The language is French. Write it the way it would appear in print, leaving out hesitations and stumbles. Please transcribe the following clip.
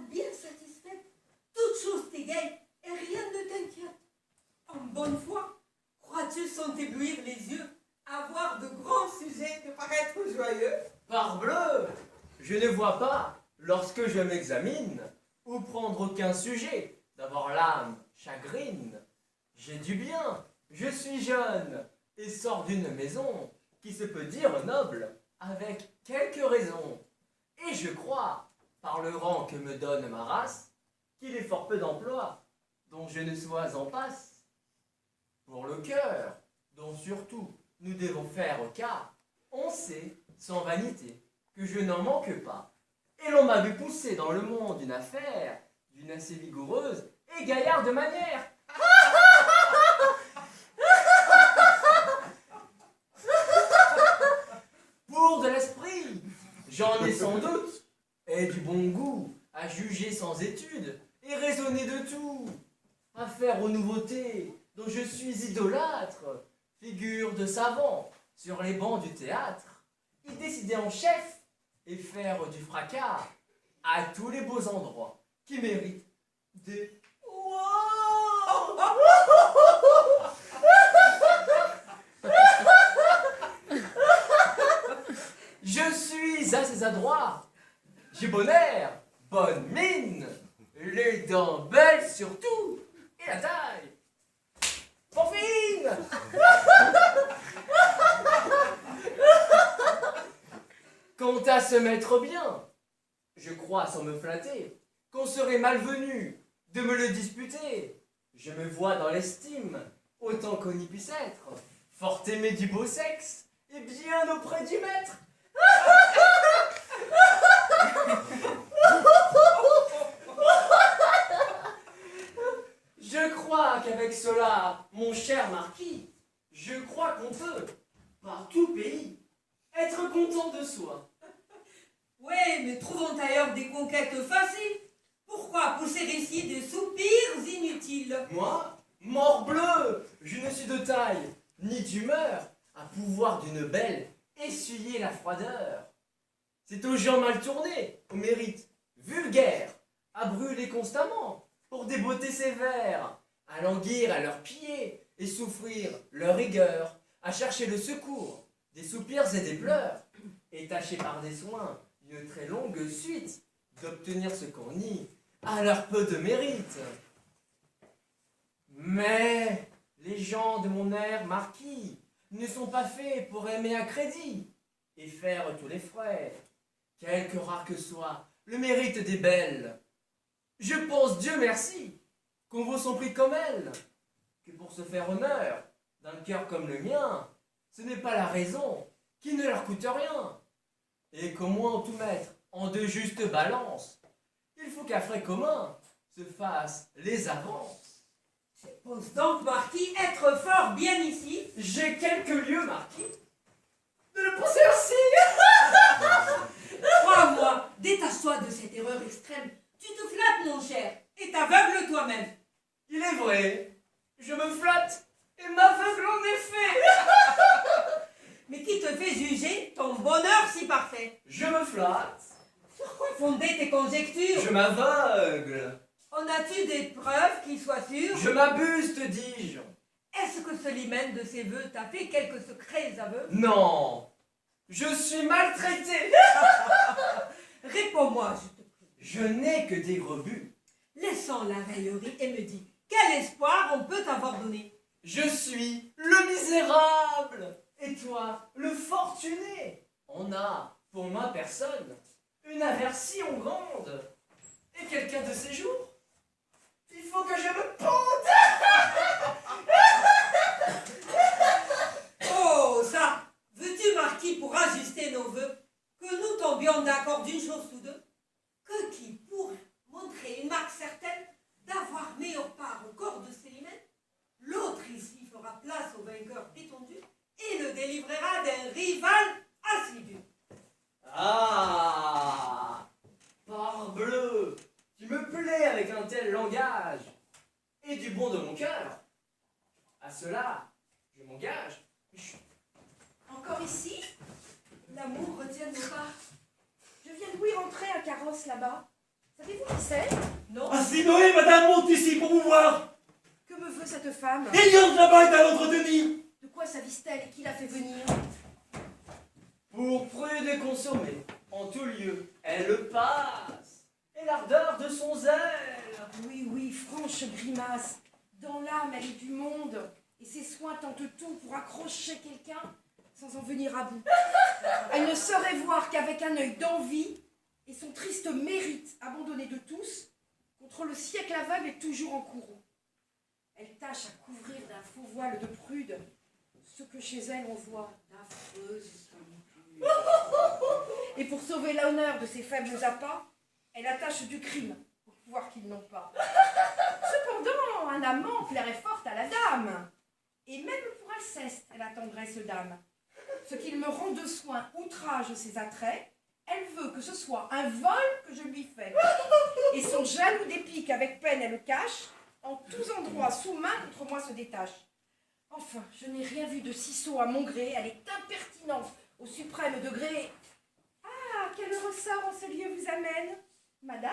bien satisfaite. Toute chose t'égaye et rien ne t'inquiète. En bonne foi, crois-tu sans t'éblouir les yeux avoir de grands sujets de paraître joyeux? Parbleu, je ne vois pas, lorsque je m'examine, où prendre aucun sujet, d'avoir l'âme chagrine. J'ai du bien, je suis jeune, et sors d'une maison qui se peut dire noble, avec quelques raisons. Et je crois, par le rang que me donne ma race, qu'il est fort peu d'emplois dont je ne sois en passe. Pour le cœur, dont surtout nous devons faire cas, on sait, sans vanité, que je n'en manque pas. Et l'on m'a vu pousser dans le monde une affaire d'une assez vigoureuse et gaillarde manière. Pour de l'esprit, j'en ai sans doute, et du bon goût, à juger sans étude, et raisonner de tout, à faire aux nouveautés, dont je suis idolâtre, figure de savant, sur les bancs du théâtre, y décider en chef, et faire du fracas, à tous les beaux endroits, qui méritent des... Wow. Je suis assez adroit, j'ai bon air, bonne mine, les dents belles surtout, et la taille fort fine. Quant à se mettre bien, je crois sans me flatter qu'on serait malvenu de me le disputer. Je me vois dans l'estime, autant qu'on y puisse être, fort aimé du beau sexe, et bien auprès du maître. Je crois qu'avec cela, mon cher marquis, je crois qu'on peut, par tout pays, être content de soi. Ouais, mais trouvons ailleurs des conquêtes faciles. Pourquoi pousser ici des soupirs inutiles? Moi, morbleu, je ne suis de taille, ni d'humeur, à pouvoir d'une belle essuyer la froideur. C'est aux gens mal tournés, au mérite vulgaire, à brûler constamment, pour des beautés sévères, à languir à leurs pieds et souffrir leur rigueur, à chercher le secours des soupirs et des pleurs, et tâcher par des soins une très longue suite d'obtenir ce qu'on nie à leur peu de mérite. Mais les gens de mon air marquis ne sont pas faits pour aimer à crédit et faire tous les frais, quelque rare que soit le mérite des belles. Je pense, Dieu merci, qu'on vaut son prix comme elles, que pour se faire honneur d'un cœur comme le mien, ce n'est pas la raison qui ne leur coûte rien, et qu'au moins tout mettre en de justes balances, il faut qu'à frais communs se fassent les avances. Je pense donc, marquis, être fort bien ici. J'ai quelques lieux, marquis, de le penser ainsi. Crois-moi, détache-toi de cette erreur extrême. Tu te flattes, mon cher, et t'aveugles toi-même. Il est vrai, je me flatte et m'aveugle en effet. Mais qui te fait juger ton bonheur si parfait? Je me flatte, Sur quoi fonder tes conjectures? je m'aveugle, En as-tu des preuves qui soient sûres? je m'abuse, te dis-je. Est-ce que ce limen de ses voeux t'a fait quelques secrets aveux? Non, je suis maltraité. Réponds-moi, je te prie. Je n'ai que des rebuts. Laissons la raillerie et me dis, quel espoir on peut t'avoir donné? Je suis le misérable, et toi, le fortuné. On a, pour ma personne, une aversion grande. Et quelqu'un de ces jours, il faut que je me pende. Oh, ça! Veux-tu, marquis, pour ajuster nos vœux, que nous tombions d'accord d'une chose tous deux? Que qui pourrait montrer une marque certaine d'avoir meilleure part au corps de Célimène? L'autre ici fera place au vainqueur étendu et le délivrera d'un rival assidu. Ah, parbleu, tu me plais avec un tel langage, et du bon de mon cœur. À cela, je m'engage. Encore ici? L'amour retient nos pas. Je viens de oui rentrer un carrosse là-bas. Savez-vous qui c'est? Non. Ah si, Noé, madame, monte ici pour vous voir. Que me veut cette femme? Eliande là-bas est à l'entretenir. De quoi s'avise-t-elle et qui l'a fait venir? Pour prude et consommée, en tout lieu, elle passe, et l'ardeur de son zèle. Oui, oui, franche grimace. Dans l'âme, elle est du monde, et ses soins tentent tout pour accrocher quelqu'un sans en venir à bout. Elle ne saurait voir qu'avec un œil d'envie et son triste mérite abandonné de tous, contre le siècle aveugle et toujours en courroux. Elle tâche à couvrir d'un faux voile de prude ce que chez elle on voit d'affreuses solitudes. Et pour sauver l'honneur de ses faibles appâts, elle attache du crime au pouvoir qu'ils n'ont pas. Cependant, un amant plairait fort à la dame, et même pour Alceste, elle attendrait ce dame. Ce qu'il me rend de soin outrage ses attraits, elle veut que ce soit un vol que je lui fais. Et son jaloux dépit qu'avec peine elle cache, en tous endroits sous main contre moi se détache. Enfin, je n'ai rien vu de si sot à mon gré, elle est impertinente au suprême degré. Ah, quel ressort en ce lieu vous amène, madame?